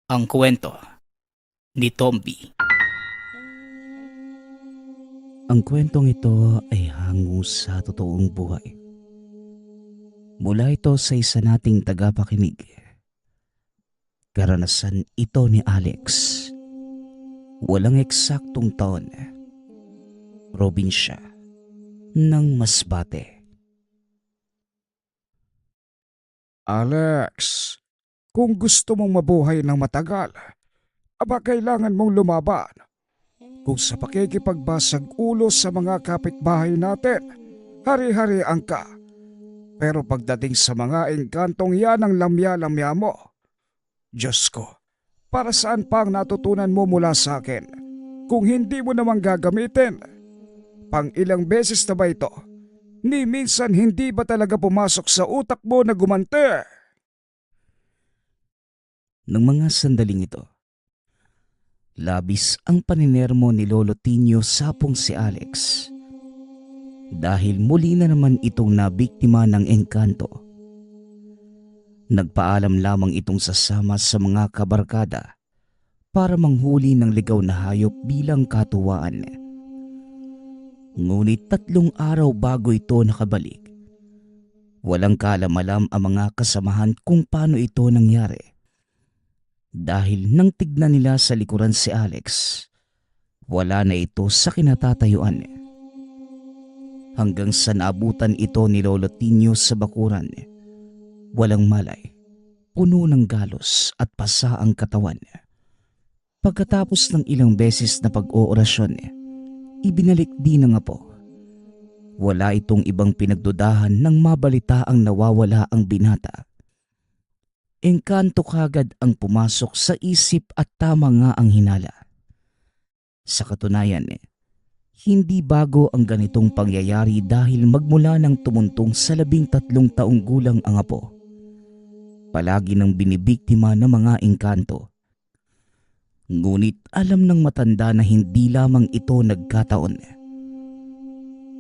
Ang kwento ni Tomby. Ang kwentong ito ay hango sa totoong buhay. Mula ito sa isa nating tagapakinig. Karanasan ito ni Alex. Walang eksaktong taon. Probinsya ng Masbate. Alex, kung gusto mong mabuhay ng matagal, kailangan mong lumaban. Kung sa pakikipagbasag ulo sa mga kapitbahay natin, hari-harian ka. Pero pagdating sa mga engkantong yan ang lamya-lamya mo, Diyos ko, para saan pa ang natutunan mo mula sa akin kung hindi mo naman gagamitin? Pang ilang beses na ba ito? Ni minsan hindi ba talaga pumasok sa utak mo na gumante? Ng mga sandaling ito, labis ang paninermo ni Lolo Tinio sapong si Alex. Dahil muli na naman itong nabiktima ng engkanto. Nagpaalam lamang itong sasama sa mga kabarkada para manghuli ng ligaw na hayop bilang katuwaan. Ngunit 3 araw bago ito nakabalik, walang kaalam-alam ang mga kasamahan kung paano ito nangyari. Dahil nang tignan nila sa likuran si Alex, wala na ito sa kinatatayuan. Hanggang sa naabutan ito ni Lolo Tinio sa bakuran, walang malay, puno ng galos at pasa ang katawan. Pagkatapos ng ilang beses na pag-oorasyon, ibinalik din ng apo. Wala itong ibang pinagdudahan nang mabalita ang nawawala ang binata. Engkanto kagad ang pumasok sa isip at tama nga ang hinala. Sa katunayan, hindi bago ang ganitong pangyayari dahil magmula nang tumuntong sa 13 taong gulang ang apo. Palagi nang binibiktima ng mga engkanto. Ngunit alam ng matanda na hindi lamang ito nagkataon.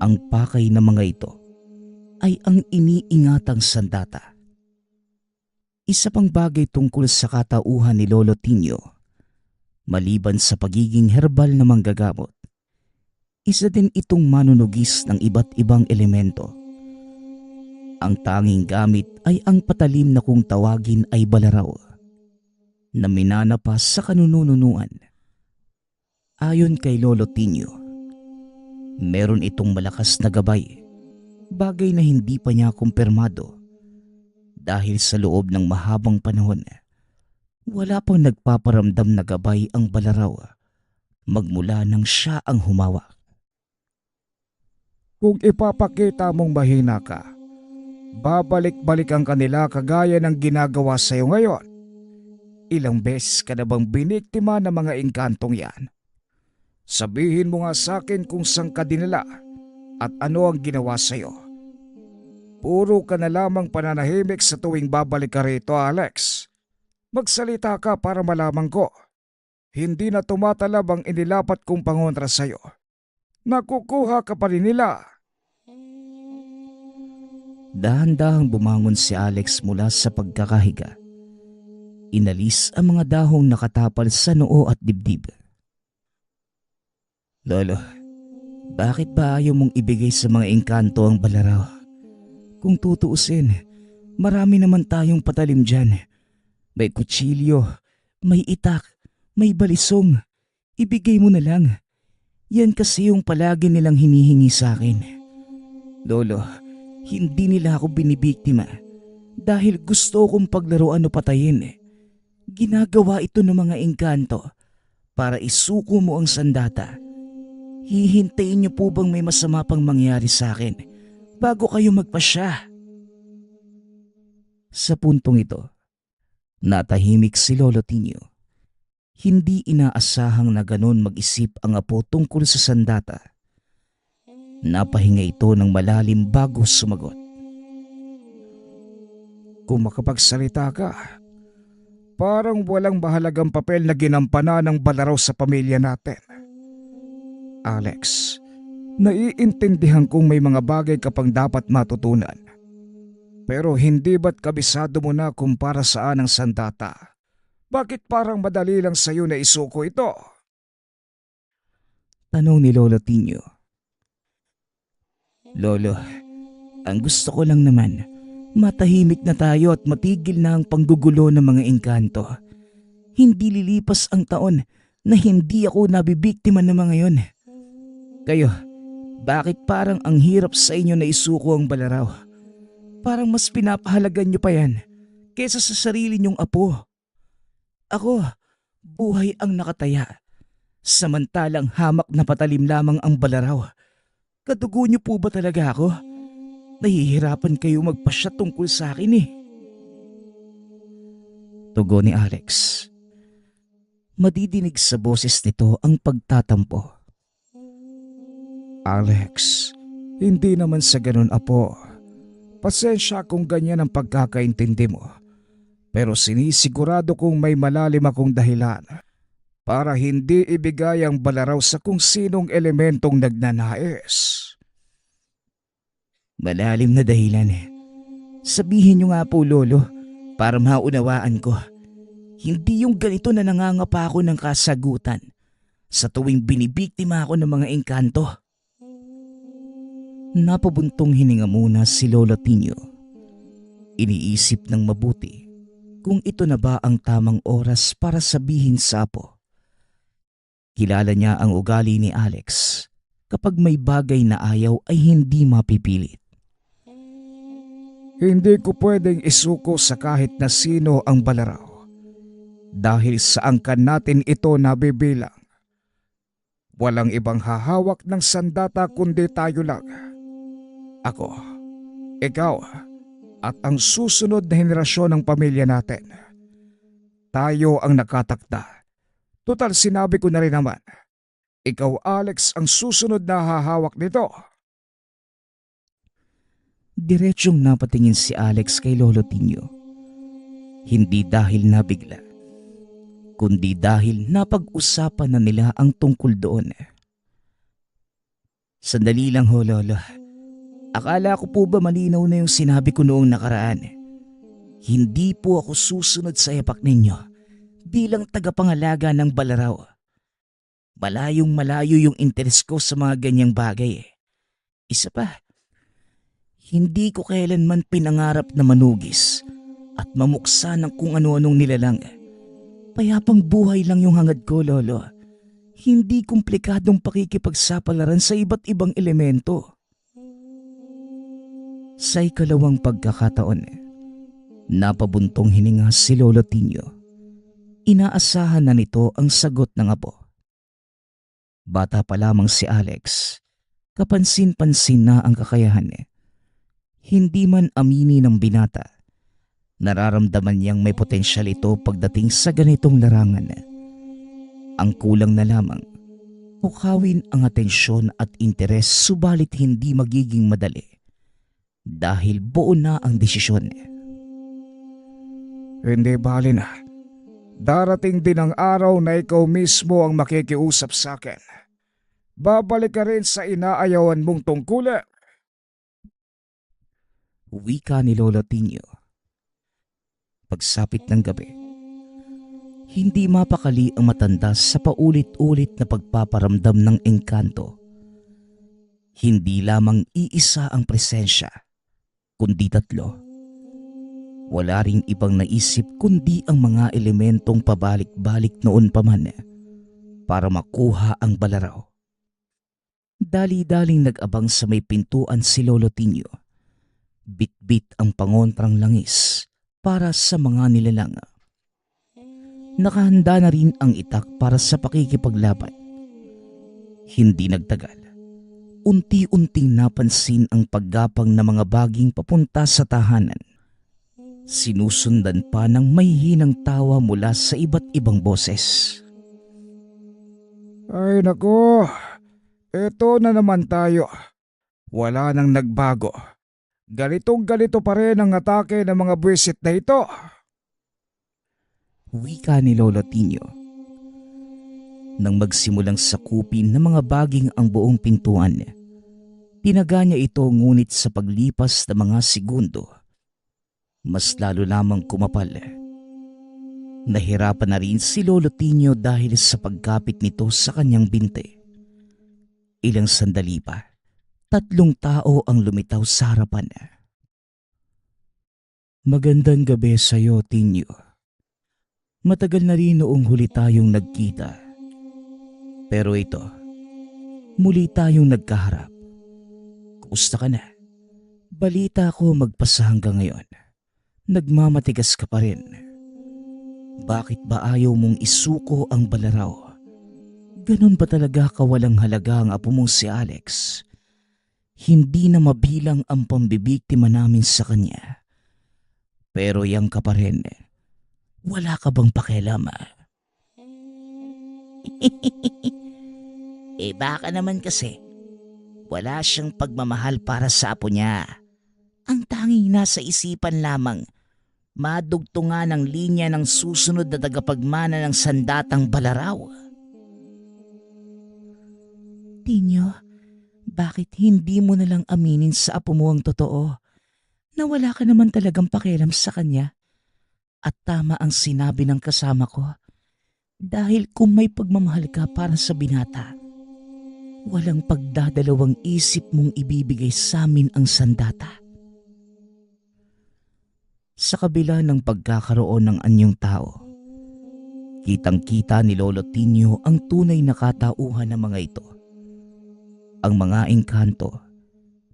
Ang pakay ng mga ito ay ang iniingatang sandata. Isa pang bagay tungkol sa katauhan ni Lolo Tinio, maliban sa pagiging herbal na manggagamot, isa din itong manunugis ng iba't ibang elemento. Ang tanging gamit ay ang patalim na kung tawagin ay balaraw, na minanapas sa kanununuan. Ayon kay Lolo Tinio, meron itong malakas na gabay, bagay na hindi pa niya kumpirmado. Dahil sa loob ng mahabang panahon, wala pang nagpaparamdam na gabay ang balaraw magmula nang siya ang humawak. Kung ipapakita mong mahina ka, babalik-balik ang kanila kagaya ng ginagawa sa iyo ngayon. Ilang beses ka na bang biniktima ng mga engkantong yan? Sabihin mo nga sa akin kung saan ka dinala at ano ang ginawa sa iyo. Puro ka na lamang pananahimik sa tuwing babalik ka rito, Alex. Magsalita ka para malaman ko. Hindi na tumatalab ang inilapat kong pangontra sa iyo. Nakukuha ka pa rin nila. Dahan-dahang bumangon si Alex mula sa pagkakahiga. Inalis ang mga dahong nakatapal sa noo at dibdib. Lolo, bakit ba ayaw mong ibigay sa mga engkanto ang balaraw? Kung tutuusin, marami naman tayong patalim dyan. May kutsilyo, may itak, may balisong. Ibigay mo na lang. Yan kasi yung palagi nilang hinihingi sa akin. Lolo, hindi nila ako binibiktima dahil gusto kong paglaruan o patayin. Ginagawa ito ng mga engkanto para isuko mo ang sandata. Hihintayin niyo po bang may masama pang mangyari sa akin bago kayo magpasya? Sa puntong ito, natahimik si Lolo Tinio. Hindi inaasahang na ganon mag-isip ang apo tungkol sa sandata. Napahinga ito ng malalim bago sumagot. Kung makapagsalita ka, parang walang mahalagang papel na ginampanan ng balaraw sa pamilya natin. Alex, naiintindihan kong may mga bagay ka pang dapat matutunan. Pero hindi ba't kabisado mo na kung para saan ang sandata? Bakit parang madali lang sa'yo na isuko ito? Tanong ni Lolo Tinyo. Lolo, ang gusto ko lang naman, matahimik na tayo at matigil na ang panggugulo ng mga engkanto. Hindi lilipas ang taon na hindi ako nabibiktima ng mga yon. Kayo, bakit parang ang hirap sa inyo na isuko ang balaraw? Parang mas pinapahalagan nyo pa yan kaysa sa sarili nyong apo. Ako, buhay ang nakataya. Samantalang hamak na patalim lamang ang balaraw. Kadugo niyo po ba talaga ako? Nahihirapan kayo magpasya tungkol sa akin eh. Tugon ni Alex. Madidinig sa boses nito ang pagtatampo. Alex, hindi naman sa ganun apo. Pasensya kung ganyan ang pagkakaintindi mo. Pero sinisigurado kong may malalim akong dahilan para hindi ibigay ang balaraw sa kung sinong elementong nagnanais. Malalim na dahilan eh. Sabihin niyo nga po, Lolo, para maunawaan ko. Hindi yung ganito na nangangapa ako ng kasagutan sa tuwing binibiktima ako ng mga engkanto. Napabuntong hininga muna si Lolo Tinyo. Iniisip ng mabuti kung ito na ba ang tamang oras para sabihin sa apo. Kilala niya ang ugali ni Alex. Kapag may bagay na ayaw ay hindi mapipilit. Hindi ko pwedeng isuko sa kahit na sino ang balaraw dahil sa angkan natin ito nabibilang. Walang ibang hahawak ng sandata kundi tayo lang. Ako, ikaw, at ang susunod na henerasyon ng pamilya natin. Tayo ang nakatakda. Total sinabi ko na rin naman, ikaw Alex ang susunod na hahawak nito. Diretsyong napatingin si Alex kay Lolo Tinyo. Hindi dahil nabigla, kundi dahil napag-usapan na nila ang tungkol doon. Sandali lang ho, Lolo. Akala ko po ba malinaw na yung sinabi ko noong nakaraan? Hindi po ako susunod sa yapak ninyo bilang tagapangalaga ng balaraw. Malayong malayo yung interes ko sa mga ganyang bagay. Isa pa, hindi ko kailanman pinangarap na manugis at mamuksa ng kung ano-anong nilalang. Payapang buhay lang yung hangad ko, Lolo. Hindi komplikadong pakikipagsapalaran sa iba't ibang elemento. Sa ikalawang pagkakataon, napabuntong hininga si Lolo Tinyo. Inaasahan na nito ang sagot ng apo. Bata pa lamang si Alex, kapansin-pansin na ang kakayahan. Hindi man amini ng binata, nararamdaman niyang may potensyal ito pagdating sa ganitong larangan. Ang kulang na lamang, hukawin ang atensyon at interes subalit hindi magiging madali dahil buo na ang desisyon. Hindi bali na. Darating din ang araw na ikaw mismo ang makikiusap sa akin. Babalik ka rin sa inaayawan mong tungkulin. Wika ni Lolo Tinyo. Pagsapit ng gabi, hindi mapakali ang matanda sa paulit-ulit na pagpaparamdam ng engkanto. Hindi lamang iisa ang presensya, kundi tatlo. Wala ring ibang naisip kundi ang mga elementong pabalik-balik noon pa man para makuha ang balaraw. Dali-daling nag-abang sa may pintuan si Lolo Tinyo. Bit-bit ang pangontrang langis para sa mga nilalang. Nakahanda na rin ang itak para sa pakikipaglaban. Hindi nagtagal. Unti-unting napansin ang paggapang ng mga baging papunta sa tahanan. Sinusundan pa ng may hinang tawa mula sa iba't ibang boses. Ay nako, eto na naman tayo. Wala nang nagbago. Ganitong ganito pa rin ang atake ng mga buwisit na ito. Wika ni Lolo Tinyo. Nang magsimulang sakupin ng mga baging ang buong pintuan, tinaga niya ito ngunit sa paglipas ng mga segundo, mas lalo lamang kumapal. Nahirapan na rin si Lolo Tinio dahil sa pagkapit nito sa kanyang binti. Ilang sandali pa, 3 tao ang lumitaw sa harapan. Magandang gabi sa iyo, Tinio. Matagal na rin noong huli tayong nagkita. Pero ito, muli tayong nagkaharap. Kumusta ka na? Balita ko magpasa hanggang ngayon. Nagmamatigas ka pa rin. Bakit ba ayaw mong isuko ang balaraw? Ganon ba talaga kawalang halaga ang apo mong si Alex? Hindi na mabilang ang pambibiktima namin sa kanya. Pero yang ka pa rin. Wala ka bang pakialam? Baka naman kasi. Wala siyang pagmamahal para sa apo niya. Ang tanging nasa isipan lamang, madugtungan ang linya ng susunod na tagapagmana ng sandatang balaraw. Tinyo, bakit hindi mo nalang aminin sa apo mo ang totoo na wala ka naman talagang pakialam sa kanya? At tama ang sinabi ng kasama ko, dahil kung may pagmamahal ka para sa binata, walang pagdadalawang isip mong ibibigay sa amin ang sandata. Sa kabila ng pagkakaroon ng anyong tao, kitang-kita ni Lolo Tinio ang tunay na katauhan ng mga ito. Ang mga engkanto,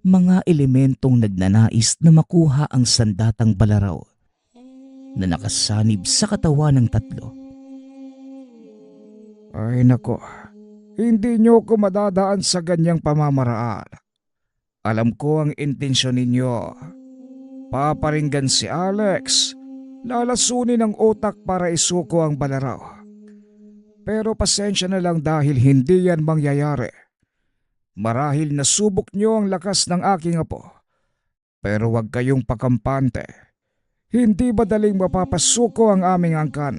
mga elementong nagnanais na makuha ang sandatang balaraw na nakasanib sa katawan ng 3. Ay nako, hindi niyo ko madadaan sa ganyang pamamaraan. Alam ko ang intensyon ninyo. Paparinggan si Alex, lalasunin ang utak para isuko ang balaraw. Pero pasensya na lang dahil hindi yan mangyayari. Marahil nasubok niyo ang lakas ng aking apo. Pero huwag kayong pakampante. Hindi madaling mapapasuko ang aming angkan.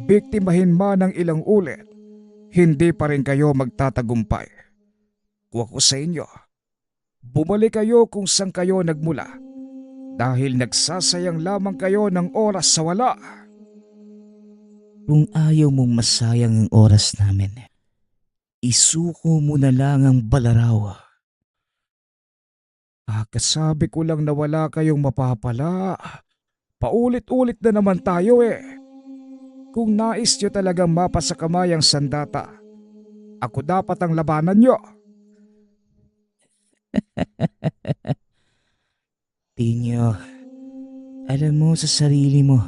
Biktimahin man ng ilang ulit, hindi pa rin kayo magtatagumpay. Kung ako sa inyo, bumalik kayo kung saan kayo nagmula. Dahil nagsasayang lamang kayo ng oras sa wala. Kung ayaw mong masayang ang oras namin, isuko mo na lang ang balaraw. Kasabi ko lang na wala kayong mapapala. Paulit-ulit na naman tayo eh. Kung nais nyo talagang mapasakamay ang sandata, ako dapat ang labanan nyo. Tinyo, alam mo sa sarili mo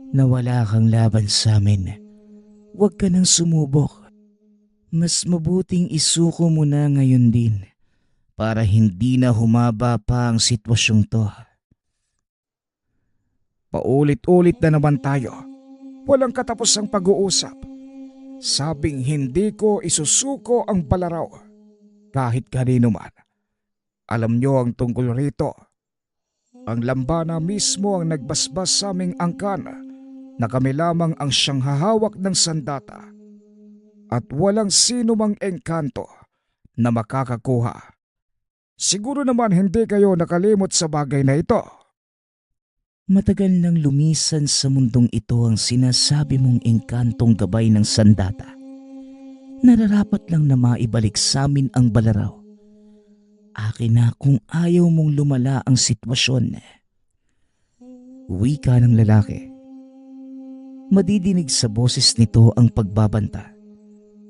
na wala kang laban sa amin. Huwag ka nang sumubok. Mas mabuting isuko mo na ngayon din para hindi na humaba pa ang sitwasyong to. Paulit-ulit na naman tayo. Walang katapos ang pag-uusap. Sabing hindi ko isusuko ang balaraw. Kahit kanino man. Alam nyo ang tungkol rito. Ang lambana mismo ang nagbasbas sa aming angkan na kami lamang ang siyang hahawak ng sandata. At walang sino mang engkanto na makakakuha. Siguro naman hindi kayo nakalimot sa bagay na ito. Matagal nang lumisan sa mundong ito ang sinasabi mong engkantong gabay ng sandata. Nararapat lang na maibalik sa amin ang balaraw. Akin na kung ayaw mong lumala ang sitwasyon. Wika ng lalaki. Madidinig sa boses nito ang pagbabanta.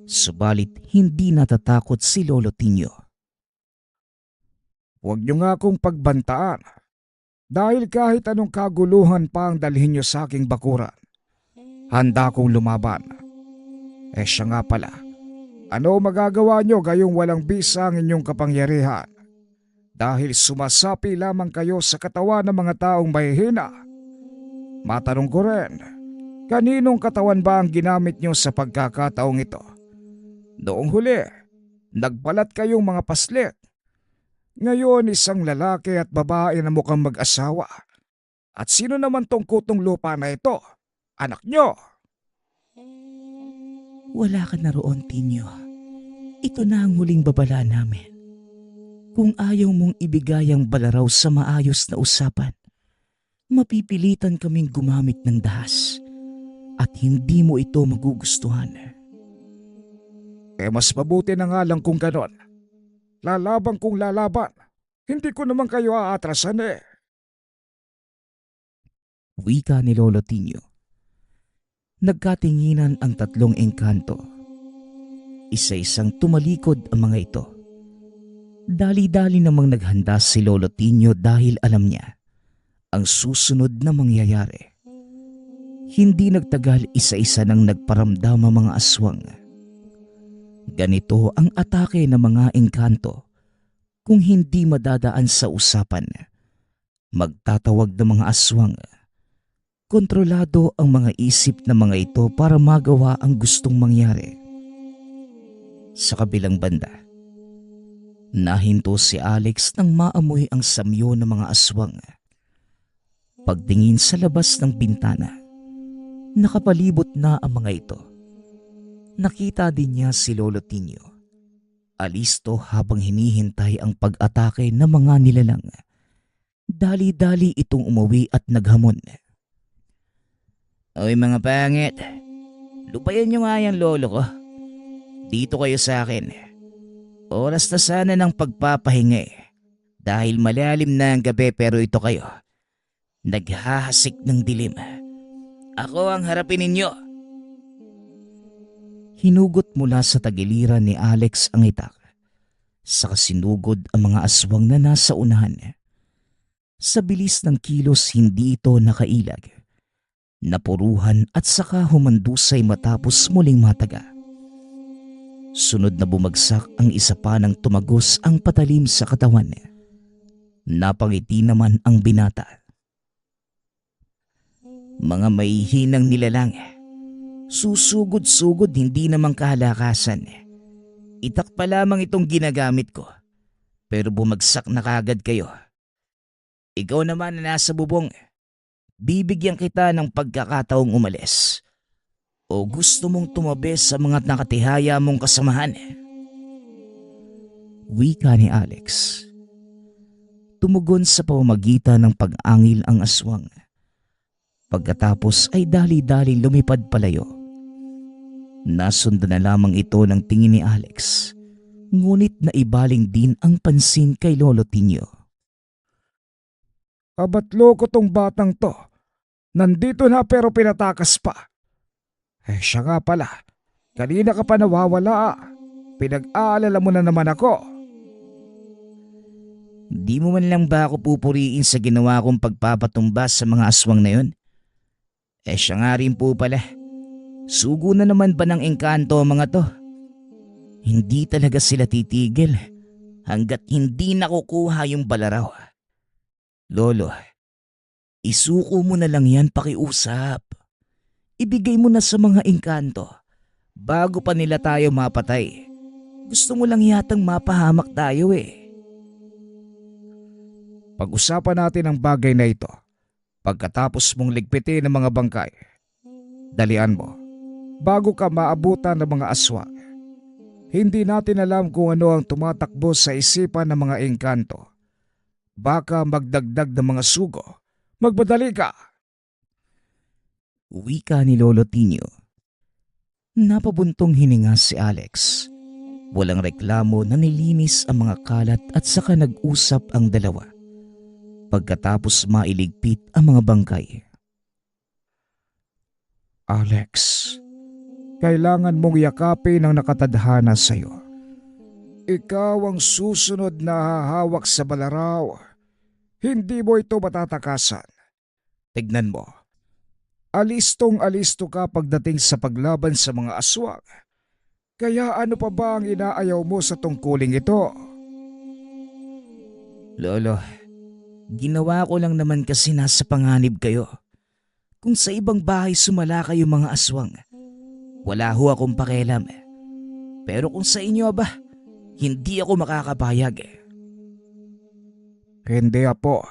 Subalit hindi natatakot si Lolo Tinio. Huwag niyo nga akong pagbantaan. Dahil kahit anong kaguluhan pa ang dalhin niyo sa aking bakuran, handa kong lumaban. Siya nga pala. Ano magagawa niyo gayong walang bisa ang inyong kapangyarihan? Dahil sumasapi lamang kayo sa katawan ng mga taong mahihina. Matanong ko rin, kaninong katawan ba ang ginamit niyo sa pagkakataong ito? Noong huli, nagbalat kayong mga paslit. Ngayon isang lalaki at babae na mukhang mag-asawa. At sino naman tong kutong lupa na ito? Anak niyo! Wala ka na roon, Tinyo. Ito na ang huling babala namin. Kung ayaw mong ibigay ang balaraw sa maayos na usapan, mapipilitan kaming gumamit ng dahas at hindi mo ito magugustuhan. Mas mabuti na nga lang kung ganon. Lalaban kung lalaban. Hindi ko naman kayo aatrasan eh. Wika ni Lolo Tinyo. Nagkatinginan ang tatlong engkanto. Isa-isang tumalikod ang mga ito. Dali-dali namang naghanda si Lolo Tinyo dahil alam niya ang susunod na mangyayari. Hindi nagtagal, isa-isa nang nagparamdam ang mga aswang. Ganito ang atake ng mga engkanto. Kung hindi madadaan sa usapan, magtatawag ng mga aswang. Kontrolado ang mga isip ng mga ito para magawa ang gustong mangyari. Sa kabilang banda, nahinto si Alex nang maamoy ang samyo ng mga aswang. Pagtingin sa labas ng bintana, nakapalibot na ang mga ito. Nakita din niya si Lolo Tinyo. Alisto habang hinihintay ang pag-atake ng mga nilalang. Dali-dali itong umuwi at naghamon. Oy mga pangit, lupayan nyo nga yan lolo ko. Dito kayo sa akin. Oras na sana ng pagpapahinga dahil malalim na ang gabi pero ito kayo. Naghahasik ng dilim. Ako ang harapin ninyo. Hinugot mula sa tagiliran ni Alex ang itak. Saka sinugod ang mga aswang na nasa unahan. Sa bilis ng kilos hindi ito nakailag. Napuruhan at saka humandusay matapos muling mataga. Sunod na bumagsak ang isa pa nang tumagos ang patalim sa katawan. Napangiti naman ang binata. Mga maihinang nilalang. Susugod-sugod hindi namang kahalakasan. Itak pa lamang itong ginagamit ko. Pero bumagsak na kagad kayo. Ikaw naman na nasa bubong. Bibigyan kita ng pagkakataong umalis. O gusto mong tumabi sa mga nakatihaya mong kasamahan? Wika ni Alex. Tumugon sa pamamagitan ng pag-angil ang aswang. Pagkatapos ay dali-dali lumipad palayo. Nasundan na lamang ito ng tingin ni Alex. Ngunit naibaling din ang pansin kay Lolo Tinyo. Abat loko tong batang to. Nandito na pero pinatakas pa. Siya nga pala. Kanina ka pa nawawala. Pinag-aalala mo na naman ako. Di mo man lang ba ako pupuriin sa ginawa kong pagpapatumbas sa mga aswang na yun? Siya nga rin po pala. Sugo na naman ba ng engkanto ang mga to? Hindi talaga sila titigil hanggat hindi nakukuha yung balaraw. Lolo, isuko mo na lang yan pakiusap. Ibigay mo na sa mga engkanto bago pa nila tayo mapatay. Gusto mo lang yatang mapahamak tayo eh. Pag-usapan natin ang bagay na ito. Pagkatapos mong ligpitin ang mga bangkay, dalian mo bago ka maabutan ng mga aswang. Hindi natin alam kung ano ang tumatakbo sa isipan ng mga engkanto. Baka magdagdag ng mga sugo. Magbadali ka! Wika ni Lolo Tinyo. Napabuntong hininga si Alex. Walang reklamo na nilinis ang mga kalat at saka nag-usap ang dalawa. Pagkatapos mailigpit ang mga bangkay. Alex, kailangan mong yakapin ang nakatadhana sa iyo. Ikaw ang susunod na hahawak sa balaraw. Hindi mo ito matatakasan. Tignan mo. Alistong alisto ka pagdating sa paglaban sa mga aswang. Kaya ano pa ba ang inaayaw mo sa tungkuling ito? Lolo, ginawa ko lang naman kasi nasa panganib kayo. Kung sa ibang bahay sumala kayo mga aswang, wala ho akong pakialam. Pero kung sa inyo ba, hindi ako makakapayag. Hindi apo.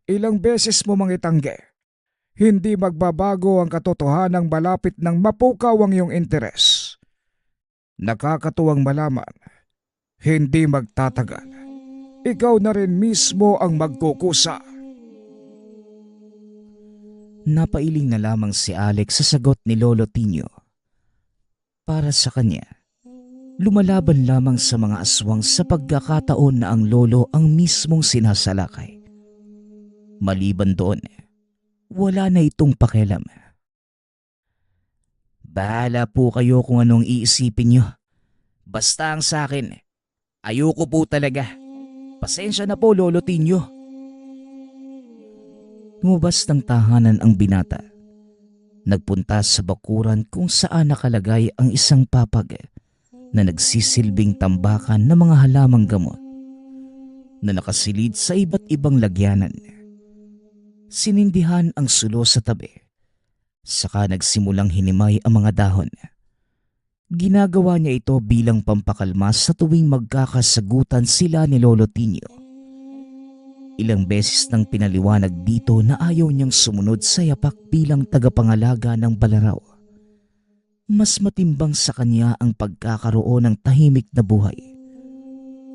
Ilang beses mo mang itanggi. Hindi magbabago ang katotohanang malapit ng mapukaw ang iyong interes. Nakakatuwang malaman, hindi magtatagal. Ikaw na rin mismo ang magkukusa. Napailing na lamang si Alex sa sagot ni Lolo Tino. Para sa kanya, lumalaban lamang sa mga aswang sa pagkakataon na ang lolo ang mismong sinasalakay. Maliban doon, wala na itong pakialam. Bahala po kayo kung anong iisipin nyo. Basta ang sa akin, ayoko po talaga. Pasensya na po, Lolo Tino. Lumabas ng tahanan ang binata. Nagpunta sa bakuran kung saan nakalagay ang isang papag na nagsisilbing tambakan ng mga halamang gamot na nakasilid sa iba't ibang lagyanan. Sinindihan ang sulo sa tabi, saka nagsimulang hinimay ang mga dahon. Ginagawa niya ito bilang pampakalma sa tuwing magkakasagutan sila ni Lolo Tino. Ilang beses nang pinaliwanag dito na ayaw niyang sumunod sa yapak bilang tagapangalaga ng Balaraw. Mas matimbang sa kanya ang pagkakaroon ng tahimik na buhay,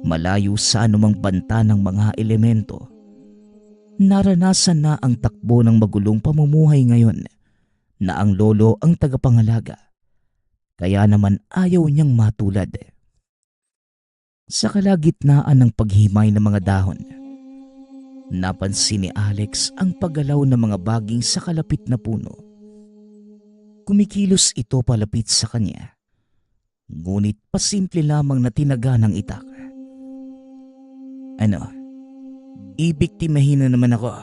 malayo sa anumang banta ng mga elemento. Naranasan na ang takbo ng magulong pamumuhay ngayon na ang lolo ang tagapangalaga, kaya naman ayaw niyang matulad. Sa kalagitnaan ng paghimay ng mga dahon, napansin ni Alex ang paggalaw ng mga baging sa kalapit na puno. Kumikilos ito palapit sa kanya, ngunit pasimple lamang na tinaga ng itak. Ano? Ibiktimahin na naman ako.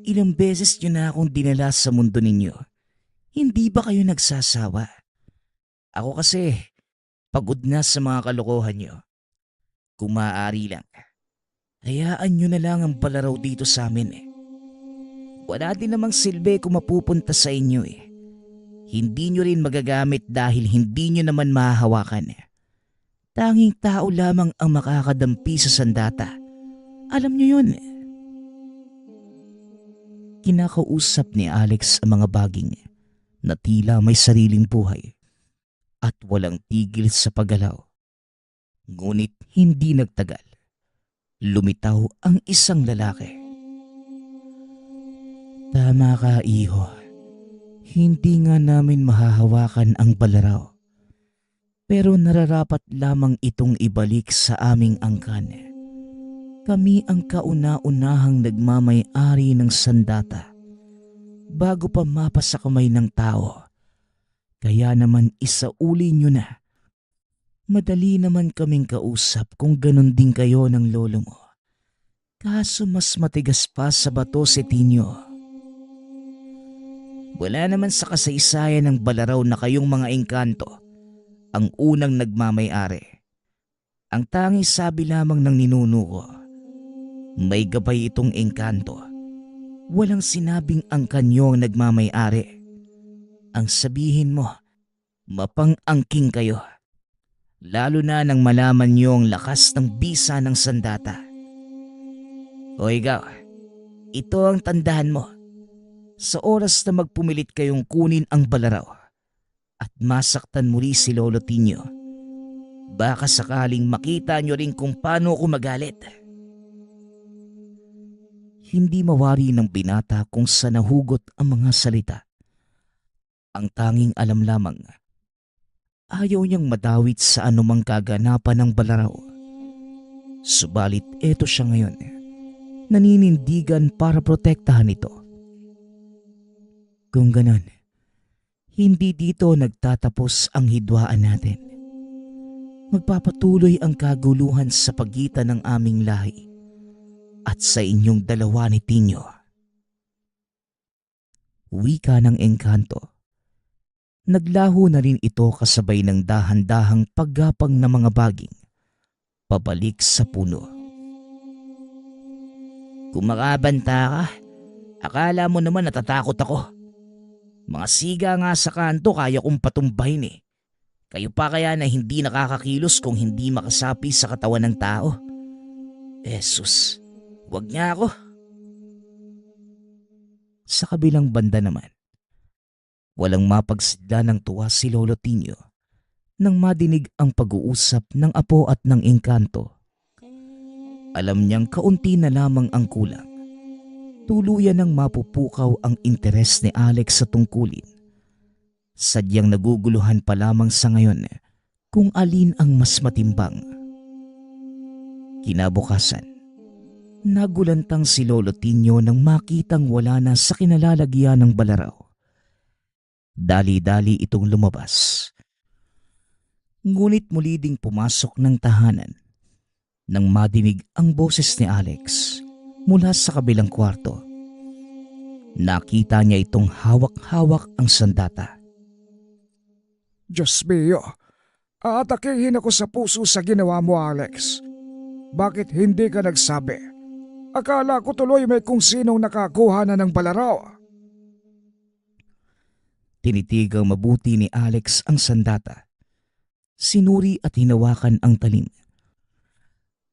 Ilang beses niyo na akong dinala sa mundo ninyo. Hindi ba kayo nagsasawa? Ako kasi, pagod na sa mga kalokohan niyo. Kung maaari lang, hayaan nyo na lang ang Balaraw dito sa amin. Wala din namang silbi kung mapupunta sa inyo . Hindi nyo rin magagamit dahil hindi nyo naman mahahawakan. Tanging tao lamang ang makakadampi sa sandata. Alam nyo yun. Kinakausap ni Alex ang mga baging na tila may sariling buhay at walang tigil sa paggalaw. Ngunit hindi nagtagal, lumitaw ang isang lalaki. Tama ka, iho. Hindi nga namin mahahawakan ang Balaraw. Pero nararapat lamang itong ibalik sa aming angkan. Kami ang kauna-unahang nagmamay-ari ng sandata bago pa mapa sa kamay ng tao. Kaya naman isauli nyo na. Madali naman kaming kausap kung ganon din kayo ng lolo mo. Kaso mas matigas pa sa bato si Tino. Wala naman sa kasaysayan ng Balaraw na kayong mga engkanto ang unang nagmamay-ari. Ang tanging sabi lamang ng ninuno ko, may gabay itong engkanto. Walang sinabing ang kanyo ang nagmamay-ari. Ang sabihin mo, mapang-angking kayo. Lalo na nang malaman niyo ang lakas ng bisa ng sandata. O ikaw, ito ang tandaan mo. Sa oras na magpumilit kayong kunin ang Balaraw at masaktan muli si Lolo Tino, baka sakaling makita niyo rin kung paano ako magalit. Hindi mawari ng binata kung saan nahugot ang mga salita. Ang tanging alam lamang, ayaw niyang madawit sa anumang kaganapan ng Balaraw. Subalit eto siya ngayon, naninindigan para protektahan ito. Kung ganon, hindi dito nagtatapos ang hidwaan natin. Magpapatuloy ang kaguluhan sa pagitan ng aming lahi at sa inyong dalawa ni Tino. Wika ng engkanto. Naglaho na rin ito kasabay ng dahan-dahang paggapang ng mga baging pabalik sa puno. Kung makabanta ka, akala mo naman natatakot ako. Mga siga nga sa kanto kaya kong patumbahin . Kayo pa kaya na hindi nakakakilos kung hindi makasapi sa katawan ng tao? Jesus, wag niya ako. Sa kabilang banda naman, walang mapagsidla ng tuwa si Lolo Tino nang madinig ang pag-uusap ng apo at ng engkanto. Alam niyang kaunti na lamang ang kulang. Tuluyan ng mapupukaw ang interes ni Alex sa tungkulin. Sadyang naguguluhan pa lamang sa ngayon kung alin ang mas matimbang. Kinabukasan, nagulantang si Lolo Tinyo nang makitang wala na sa kinalalagyan ng balaraw. Dali-dali itong lumabas. Ngunit muli ding pumasok ng tahanan nang madinig ang boses ni Alex mula sa kabilang kwarto. Nakita niya itong hawak-hawak ang sandata. Diyos mio, aatakihin ako sa puso sa ginawa mo, Alex. Bakit hindi ka nagsabi? Akala ko tuloy may kung sinong nakakuha na ng balaraw. Tinitigang mabuti ni Alex ang sandata. Sinuri at hinawakan ang talim.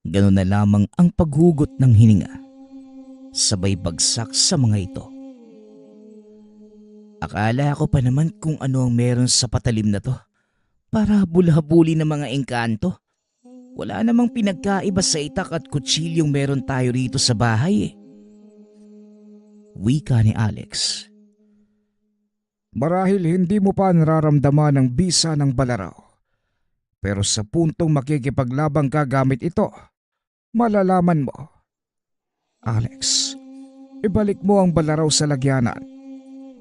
Ganun na lamang ang paghugot ng hininga. Sabay bagsak sa mga ito. Akala ko pa naman kung ano ang meron sa patalim na to. Para bulhabuli ng mga engkanto. Wala namang pinagkaiba sa itak at kutsilyong meron tayo rito sa bahay eh. Wika ni Alex. Marahil hindi mo pa nararamdaman ang bisa ng balaraw. Pero sa puntong makikipaglabang ka gamit ito, malalaman mo. Alex, ibalik mo ang balaraw sa lagyanan.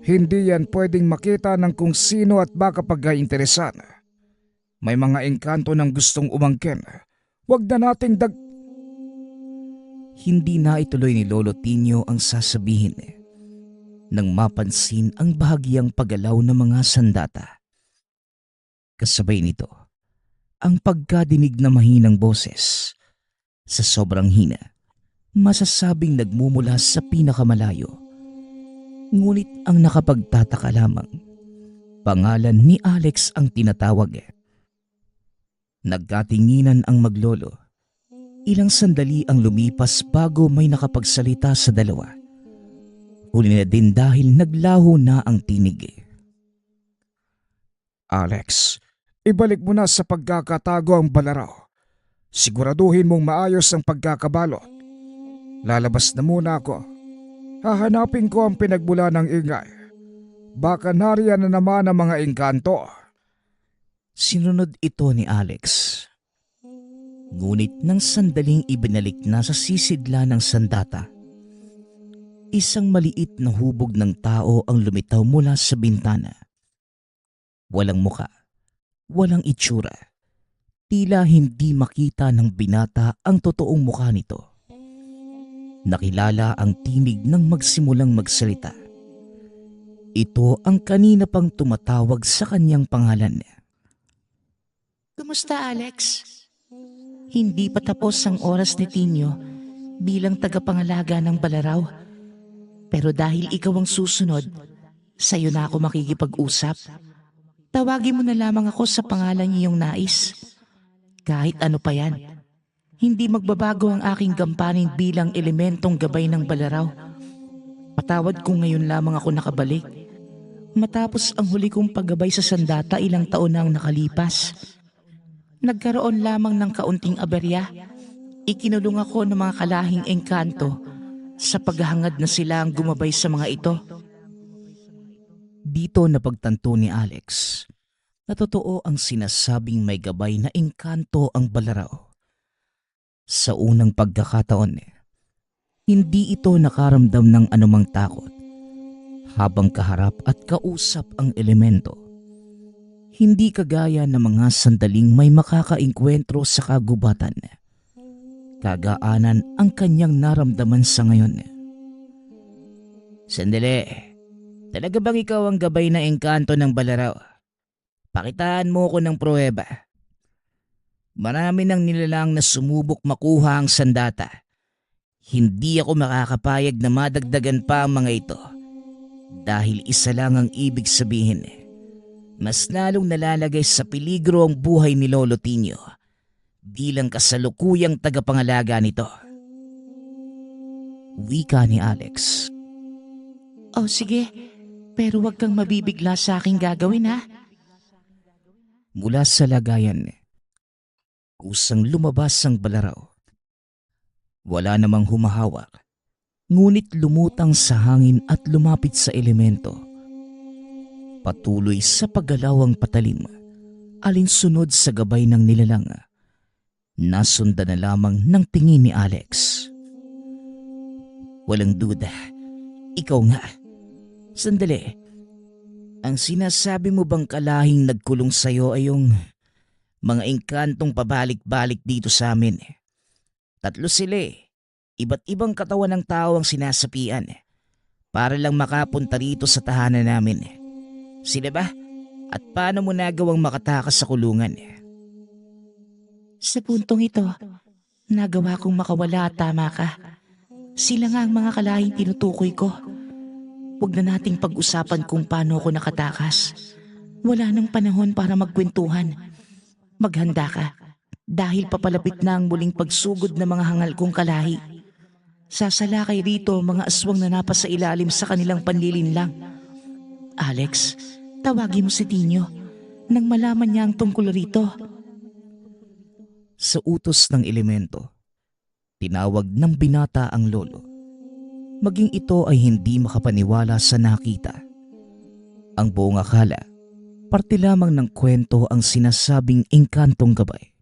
Hindi yan pwedeng makita ng kung sino at baka pagka-interesan. May mga engkanto ng gustong umangkin. Huwag na nating Hindi na ituloy ni Lolo Tinyo ang sasabihin nang mapansin ang bahagyang paggalaw ng mga sandata. Kasabay nito, ang pagkadinig na mahinang boses. Sa sobrang hina, masasabing nagmumula sa pinakamalayo. Ngunit ang nakapagtataka lamang, pangalan ni Alex ang tinatawag. Nagkatinginan ang maglolo. Ilang sandali ang lumipas bago may nakapagsalita sa dalawa. Huli na din dahil naglaho na ang tinig. Alex, ibalik mo na sa pagkakatago ang balaraw. Siguraduhin mong maayos ang pagkakabalot. Lalabas na muna ako. Hahanapin ko ang pinagmula ng ingay. Baka nariyan na naman ang mga engkanto. Sinunod ito ni Alex. Ngunit nang sandaling ibinalik na sa sisidla ng sandata, isang maliit na hubog ng tao ang lumitaw mula sa bintana. Walang muka, walang itsura. Tila hindi makita ng binata ang totoong mukha nito. Nakilala ang tinig ng magsimulang magsalita. Ito ang kanina pang tumatawag sa kanyang pangalan. Kumusta, Alex? Hindi pa tapos ang oras ni Tinyo bilang tagapangalaga ng balaraw. Pero dahil ikaw ang susunod, sa'yo na ako makikipag-usap. Tawagin mo na lamang ako sa pangalan niyong nais. Kahit ano pa yan. Hindi magbabago ang aking gampanin bilang elementong gabay ng balaraw. Patawad kung ngayon lamang ako nakabalik. Matapos ang huli kong paggabay sa sandata ilang taon na ang nakalipas. Nagkaroon lamang ng kaunting aberya. Ikinulong ako ng mga kalahing engkanto sa paghahangad na sila ang gumabay sa mga ito. Dito napagtanto ni Alex na totoo ang sinasabing may gabay na engkanto ang balaraw. Sa unang pagkakataon, hindi ito nakaramdam ng anumang takot habang kaharap at kausap ang elemento. Hindi kagaya ng mga sandaling may makakaengkwentro sa kagubatan. Kagaanan ang kanyang naramdaman sa ngayon. Sandali, talaga bang ikaw ang gabay na engkanto ng balaraw? Pakitaan mo ko ng pruweba. Marami nang nilalang na sumubok makuha ang sandata. Hindi ako makakapayag na madagdagan pa ang mga ito. Dahil isa lang ang ibig sabihin. Mas lalong nalalagay sa peligro ang buhay ni Lolo Tinyo bilang kasalukuyang tagapangalaga nito. Wika ni Alex. Oh sige, pero huwag kang mabibigla sa aking gagawin ha. Mula sa lagayan, kusang lumabas ang balaraw. Wala namang humahawak, ngunit lumutang sa hangin at lumapit sa elemento. Patuloy sa paggalaw ang patalim, alinsunod sa gabay ng nilalang. Nasundan na lamang ng tingin ni Alex. Walang duda. Ikaw nga. Sandali. Ang sinasabi mo bang kalahing nagkulong sa'yo ay yung mga engkantong pabalik-balik dito sa amin? Tatlo sila eh. Iba't ibang katawan ng tao ang sinasapian para lang makapunta rito sa tahanan namin. Sila ba? At paano mo nagawang makatakas sa kulungan? Sa puntong ito, nagawa kong makawala at tama ka. Sila nga ang mga kalahing tinutukoy ko. Huwag na nating pag-usapan kung paano ako nakatakas. Wala nang panahon para magkwentuhan. Maghanda ka dahil papalapit na ang muling pagsugod ng mga hangal kong kalahi. Sasalakay rito mga aswang na napasa ilalim sa kanilang panlilinlang. Alex, tawagin mo si Tinyo nang malaman niya ang tungkol rito. Sa utos ng elemento, tinawag ng binata ang lolo. Maging ito ay hindi makapaniwala sa nakita. Ang buong akala, parte lamang ng kwento ang sinasabing engkantong gabay.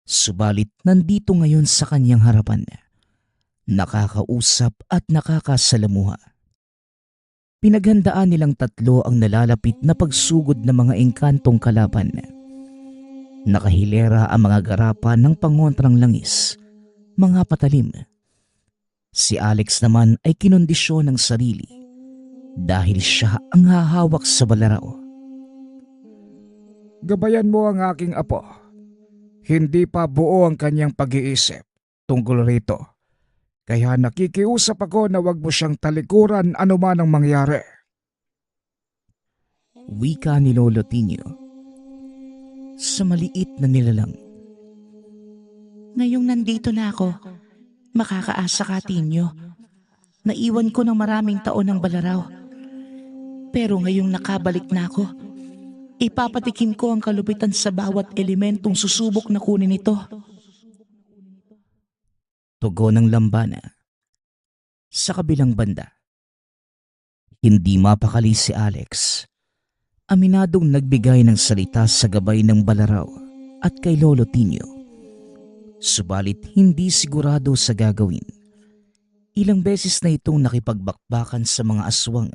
Subalit nandito ngayon sa kanyang harapan, nakakausap at nakakasalamuha. Pinaghandaan nilang tatlo ang nalalapit na pagsugod ng mga engkantong kalaban. Nakahilera ang mga garapan ng pangontrang langis, mga patalim. Si Alex naman ay kinondisyon ng sarili dahil siya ang hahawak sa balaraw. Gabayan mo ang aking apo. Hindi pa buo ang kanyang pag-iisip tungkol rito. Kaya nakikiusap ako na wag mo siyang talikuran anuman ang mangyari. Wika ni Lolo Tinyo sa maliit na nilalang. Ngayong nandito na ako, makakaasa ka, Tinyo. Naiwan ko ng maraming taon ng balaraw. Pero ngayong nakabalik na ako, ipapatikim ko ang kalupitan sa bawat elementong susubok na kunin ito. Tugon ng lambana. Sa kabilang banda, hindi mapakali si Alex. Aminadong nagbigay ng salita sa gabay ng balaraw at kay Lolo Tinyo. Subalit hindi sigurado sa gagawin. Ilang beses na itong nakipagbakbakan sa mga aswang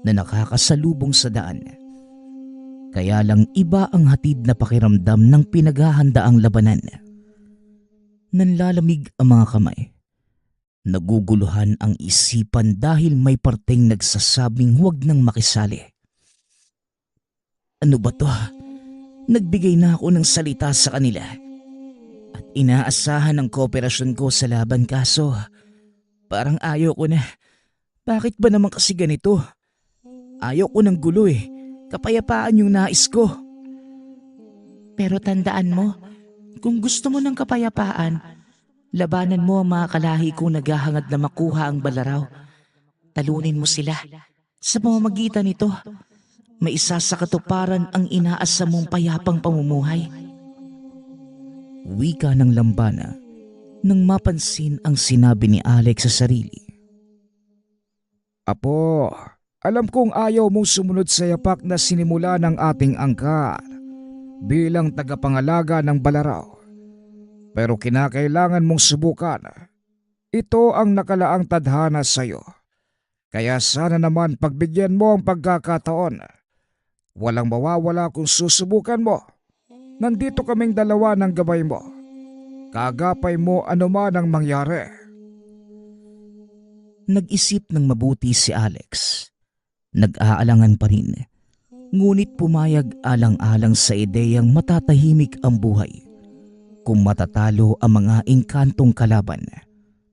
na nakakasalubong sa daan. Kaya lang iba ang hatid na pakiramdam ng pinaghahandaang labanan. Nanlalamig ang mga kamay. Naguguluhan ang isipan dahil may parteng nagsasabing huwag nang makisali. Ano ba to? Nagbigay na ako ng salita sa kanila. At inaasahan ang kooperasyon ko sa laban kaso parang ayaw ko na. Bakit ba naman kasi ganito? Ayaw ko ng gulo eh. Kapayapaan yung nais ko. Pero tandaan mo, kung gusto mo ng kapayapaan, labanan mo ang mga kalahi kong naghahangad na makuha ang balaraw. Talunin mo sila. Sa pamamagitan nito, may isa sa katuparan ang inaasam mong payapang pamumuhay. Wika ng lambana nang mapansin ang sinabi ni Alex sa sarili. Apo, alam kong ayaw mong sumunod sa yapak na sinimula ng ating angkan bilang tagapangalaga ng balaraw. Pero kinakailangan mong subukan. Ito ang nakalaang tadhana sa iyo. Kaya sana naman pagbigyan mo ang pagkakataon. Walang mawawala kung susubukan mo. Nandito kaming dalawa ng gabay mo. Kagapay mo anuman ang mangyari. Nag-isip ng mabuti si Alex. Nag-aalangan pa rin. Ngunit pumayag alang-alang sa ideyang matatahimik ang buhay kung matatalo ang mga engkantong kalaban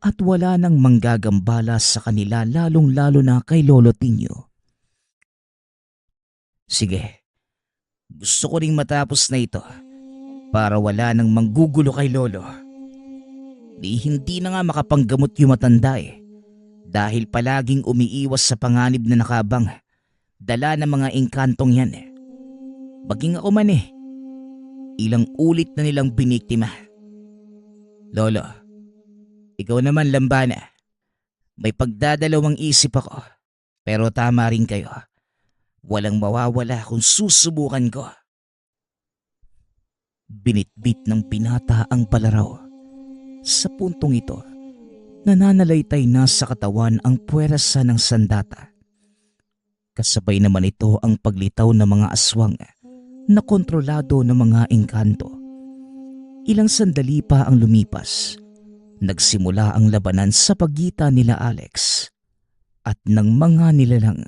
at wala nang manggagambala sa kanila lalong-lalo na kay Lolo Tinyo. Sige, gusto ko ring matapos na ito para wala nang manggugulo kay Lolo. Hindi na nga makapanggamot yung matanda eh dahil palaging umiiwas sa panganib na nakabang dala ng mga engkantong yan. Baging ako man eh, ilang ulit na nilang biniktima. Lolo, ikaw naman lambana, May pagdadalawang isip ako. Pero tama rin kayo. Walang mawawala kung susubukan ko. Binitbit ng binata ang balaraw. Sa puntong ito, nananalaytay na sa katawan ang puwersa ng sandata. Kasabay naman ito ang paglitaw ng mga aswang na kontrolado ng mga engkanto. Ilang sandali pa ang lumipas. Nagsimula ang labanan sa pagitan nila Alex at ng mga nilalang.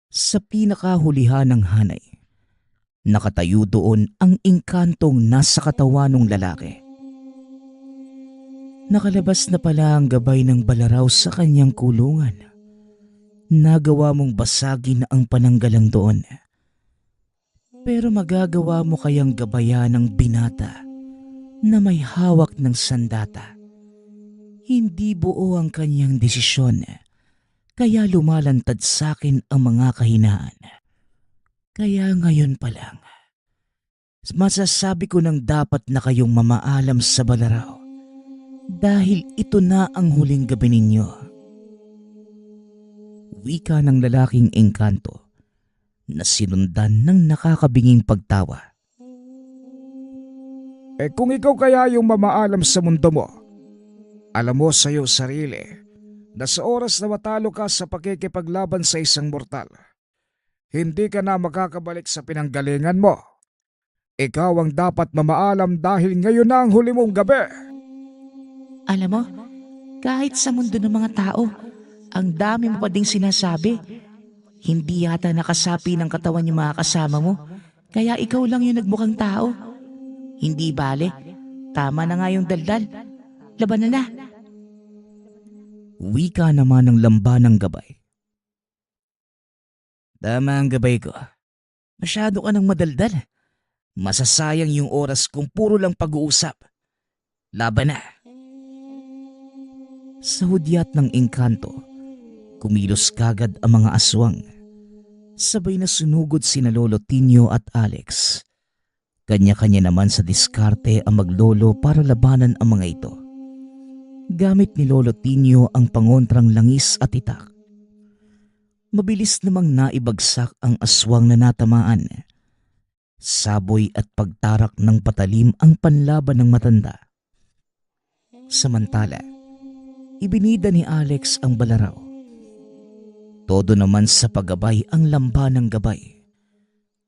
Sa pinakahulihan ng hanay, nakatayo doon ang engkantong nasa katawan ng lalaki. Nakalabas na pala ang gabay ng balaraw sa kanyang kulungan. Nagawa mong basagin ang pananggalang doon. Pero magagawa mo kayang gabayan ng binata na may hawak ng sandata. Hindi buo ang kanyang desisyon, kaya lumalantad sa akin ang mga kahinaan. Kaya ngayon pa lang, masasabi ko nang dapat na kayong mamaalam sa balaraw dahil ito na ang huling gabi ninyo. Wika ng lalaking engkanto na sinundan ng nakakabinging pagtawa. Kung ikaw kaya yung mamaalam sa mundo mo, alam mo sa iyo sarili na sa oras na matalo ka sa pakikipaglaban sa isang mortal, hindi ka na makakabalik sa pinanggalingan mo. Ikaw ang dapat mamaalam dahil ngayon na ang huli mong gabi. Alam mo, kahit sa mundo ng mga tao, ang dami mo pa ding sinasabi. Hindi yata nakasapi ng katawan yung mga kasama mo, kaya ikaw lang yung nagmukhang tao. Hindi bale, tama na nga yung daldal. Laban na. Wika naman ng lambanang gabay. Tama ang gabay ko. Masyado ka nang madaldal. Masasayang yung oras kung puro lang pag-uusap. Laban na. Sa hudyat ng engkanto, kumilos kagad ang mga aswang. Sabay na sunugod sina Lolo Tinio at Alex. Kanya-kanya naman sa diskarte ang maglolo para labanan ang mga ito. Gamit ni Lolo Tinio ang pangontrang langis at itak. Mabilis namang naibagsak ang aswang na natamaan. Saboy at pagtarak ng patalim ang panlaban ng matanda. Samantala, ibinida ni Alex ang balaraw. Todo naman sa paggabay ang lambanang gabay.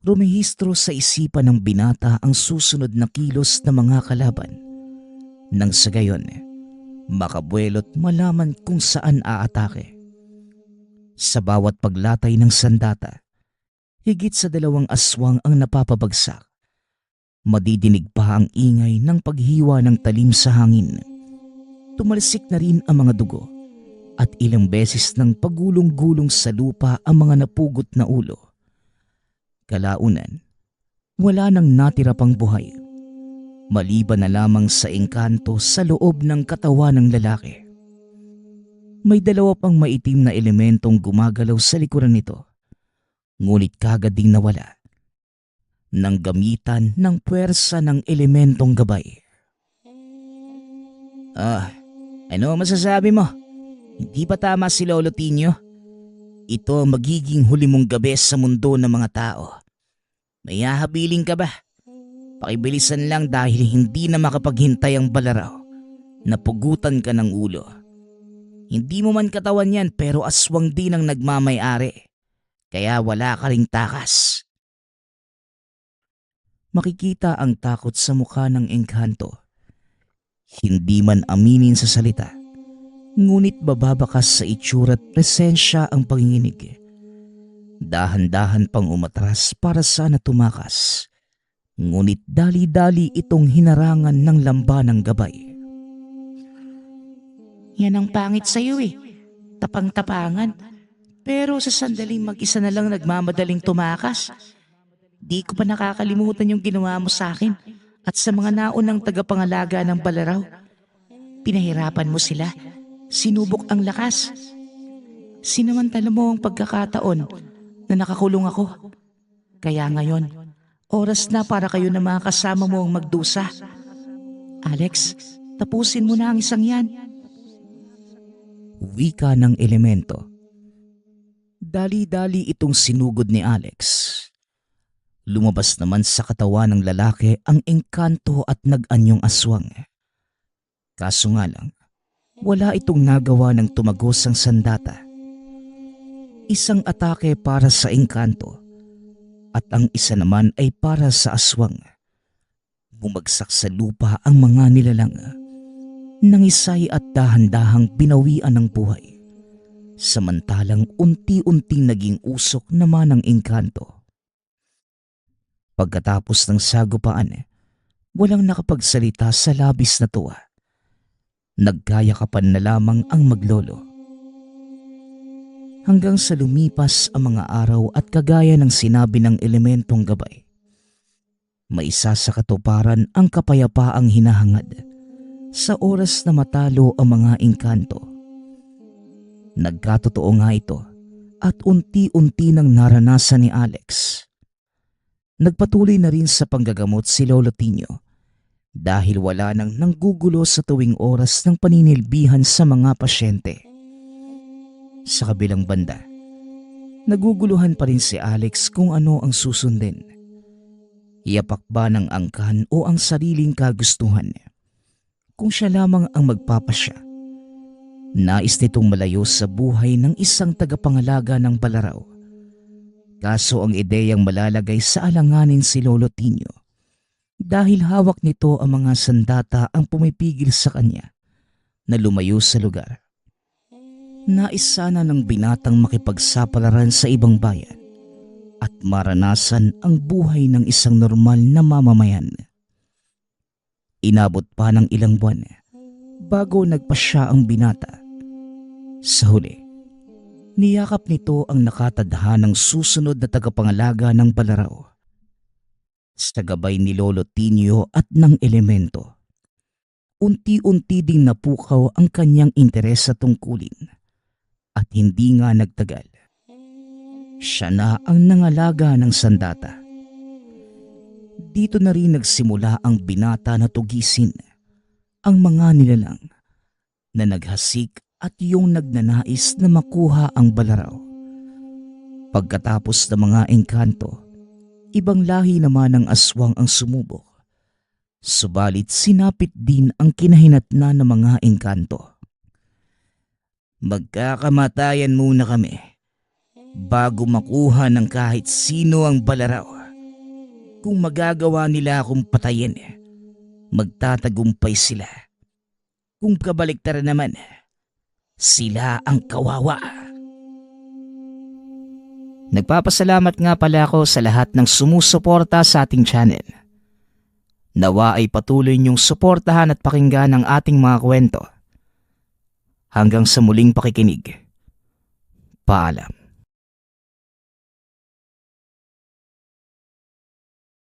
Rumehistro sa isipan ng binata ang susunod na kilos ng mga kalaban. Nang sa gayon, makabuelo't malaman kung saan aatake. Sa bawat paglatay ng sandata, higit sa 2 aswang ang napapabagsak. Madidinig pa ang ingay ng paghiwa ng talim sa hangin. Tumalsik na rin ang mga dugo at ilang beses nang pagulong-gulong sa lupa ang mga napugot na ulo. Kalaunan, wala nang natira pang buhay. Maliban na lamang sa engkanto sa loob ng katawan ng lalaki. May 2 pang maitim na elementong gumagalaw sa likuran nito. Ngunit kagad ding nawala nang gamitan ng puwersa ng elementong gabay. Ano masasabi mo? Hindi pa tama si Lolo Tinio? Ito ang magiging huli mong gabi sa mundo ng mga tao. May hahabiling ka ba? Pakibilisan lang dahil hindi na makapaghintay ang balaraw. Napugutan ka ng ulo. Hindi mo man katawan yan pero aswang din ang nagmamay-ari. Kaya wala ka ring takas. Makikita ang takot sa mukha ng engkanto. Hindi man aminin sa salita, ngunit bababakas sa itsura at presensya ang panginginig. Dahan-dahan pang umatras para sana tumakas, ngunit dali-dali itong hinarangan ng lambanang gabay. Yan ang pangit sa'yo eh. Tapang-tapangan. Pero sa sandaling mag-isa na lang nagmamadaling tumakas. Di ko pa nakakalimutan yung ginawa mo sa akin at sa mga naunang tagapangalaga ng balaraw. Pinahirapan mo sila. Sinubok ang lakas. Sinamantala mo ang pagkakataon na nakakulong ako. Kaya ngayon, oras na para kayo na mga kasama mo ang magdusa. Alex, tapusin mo na ang isang yan. Wika ng elemento. Dali-dali itong sinugod ni Alex. Lumabas naman sa katawan ng lalaki ang engkanto at nag-anyong aswang. Kaso nga lang, wala itong nagawa ng tumagos ang sandata. Isang atake para sa engkanto at ang isa naman ay para sa aswang. Bumagsak sa lupa ang mga nilalang. Nangisay at dahan-dahang binawian ng buhay. Samantalang unti-unting naging usok naman ang engkanto. Pagkatapos ng sagupaan, walang nakapagsalita sa labis na tuwa. Nagkayakapan na lamang ang maglolo. Hanggang sa lumipas ang mga araw at kagaya ng sinabi ng elementong gabay, maisa sa katuparan ang kapayapaang hinahangad sa oras na matalo ang mga engkanto. Nagkatotoo nga ito at unti-unti nang naranasan ni Alex. Nagpatuloy na rin sa panggagamot si Lolo Tinio dahil wala nang nanggugulo sa tuwing oras ng paninilbihan sa mga pasyente. Sa kabilang banda, naguguluhan pa rin si Alex kung ano ang susundin. Iyapak ba ng angkan o ang sariling kagustuhan? Kung siya lamang ang magpapasya. Nais nitong malayo sa buhay ng isang tagapangalaga ng Balaraw. Kaso ang ideyang malalagay sa alanganin si Lolo Tinio dahil hawak nito ang mga sandata ang pumipigil sa kanya na lumayo sa lugar. Nais sana ng binatang makipagsapalaran sa ibang bayan at maranasan ang buhay ng isang normal na mamamayan. Inabot pa ng ilang buwan bago nagpasya ang binata. Sa huli, niyakap nito ang nakatadhanang susunod na tagapangalaga ng Balaraw. Sa gabay ni Lolo Tinio at ng elemento, unti-unti ding napukaw ang kanyang interes sa tungkulin at hindi nga nagtagal. Siya na ang nangalaga ng sandata. Dito na rin nagsimula ang binata na tugisin ang mga nilalang na naghasik at yung nagnanais na makuha ang Balaraw. Pagkatapos ng mga engkanto, ibang lahi naman ng aswang ang sumubok. Subalit sinapit din ang kinahinatnan ng mga engkanto. Magkakamatayan muna kami bago makuha ng kahit sino ang Balaraw. Kung magagawa nila akong patayin, magtatagumpay sila. Kung kabaliktaran naman, sila ang kawawa. Nagpapasalamat nga pala ako sa lahat ng sumusuporta sa ating channel. Nawa ay patuloy niyong suportahan at pakinggan ang ating mga kwento. Hanggang sa muling pakikinig. Paalam.